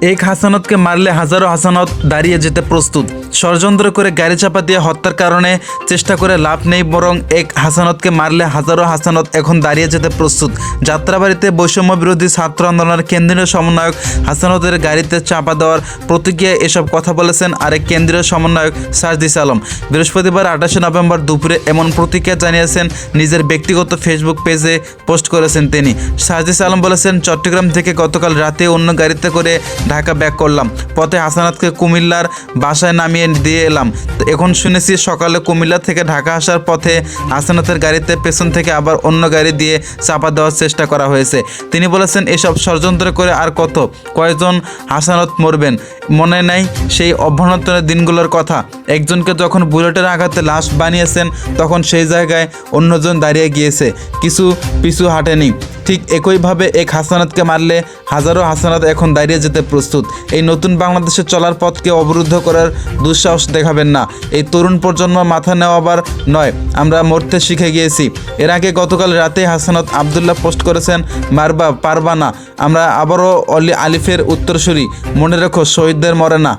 এক হাসানতকে মারলে হাজারো হাসানত দাঁড়িয়ে যেতে প্রস্তুত। ষড়যন্ত্র করে গাড়ি চাপা দিয়ে হত্যার কারণে চেষ্টা করে লাভ নেই, বরং এক হাসানতকে মারলে হাজারো হাসানত এখন দাঁড়িয়ে যেতে প্রস্তুত। যাত্রাবাড়িতে বৈষম্য বিরোধী ছাত্র আন্দোলনের কেন্দ্রীয় সমন্বয়ক হাসানতের গাড়িতে চাপা দেওয়ার প্রতিক্রিয়ায় এসব কথা বলেছেন আরেক কেন্দ্রীয় সমন্বয়ক সার্জিস আলম। বৃহস্পতিবার 28 নভেম্বর দুপুরে এমন প্রতিক্রিয়া জানিয়েছেন নিজের ব্যক্তিগত ফেসবুক পেজে পোস্ট করেছেন তিনি। সার্জিস আলম বলেছেন, চট্টগ্রাম থেকে গতকাল রাতে অন্য গাড়িতে করে ঢাকা ব্যাক করলাম। পথে হাসানাতকে কুমিল্লার বাসায় নামিয়ে দিয়ে এলাম। এখন শুনেছি সকালে কুমিল্লা থেকে ঢাকা আসার পথে হাসানাতের গাড়িতে পেছন থেকে আবার অন্য গাড়ি দিয়ে চাপা দেওয়ার চেষ্টা করা হয়েছে। তিনি বলেছেন, এসব ষড়যন্ত্র করে আর কয়জন হাসানত মরবেন? মনে নেই সেই অভ্যন্তরের দিনগুলোর কথা? একজনকে যখন বুলেটের আঘাতে লাশ বানিয়েছেন তখন সেই জায়গায় অন্যজন দাঁড়িয়ে গিয়েছে, কিছু পিছু হাঁটেনি। ঠিক একইভাবে এক হাসানাতকে মারলে হাজারো হাসানাত এখন দাঁড়িয়ে যেতে প্রস্তুত। এই নতুন বাংলাদেশে চলার পথকে অবরুদ্ধ করার দুঃসাহস দেখাবেন না। এই তরুণ প্রজন্ম মাথা নেওয়াবার নয়, আমরা মরতে শিখে গিয়েছি। এর আগে গতকাল রাতে হাসানাত আবদুল্লাহ পোস্ট করেছেন, মারবা পারবা না, আমরা আবারও আলিফের উত্তরসূরি, মনে রেখো শহীদদের মরে না।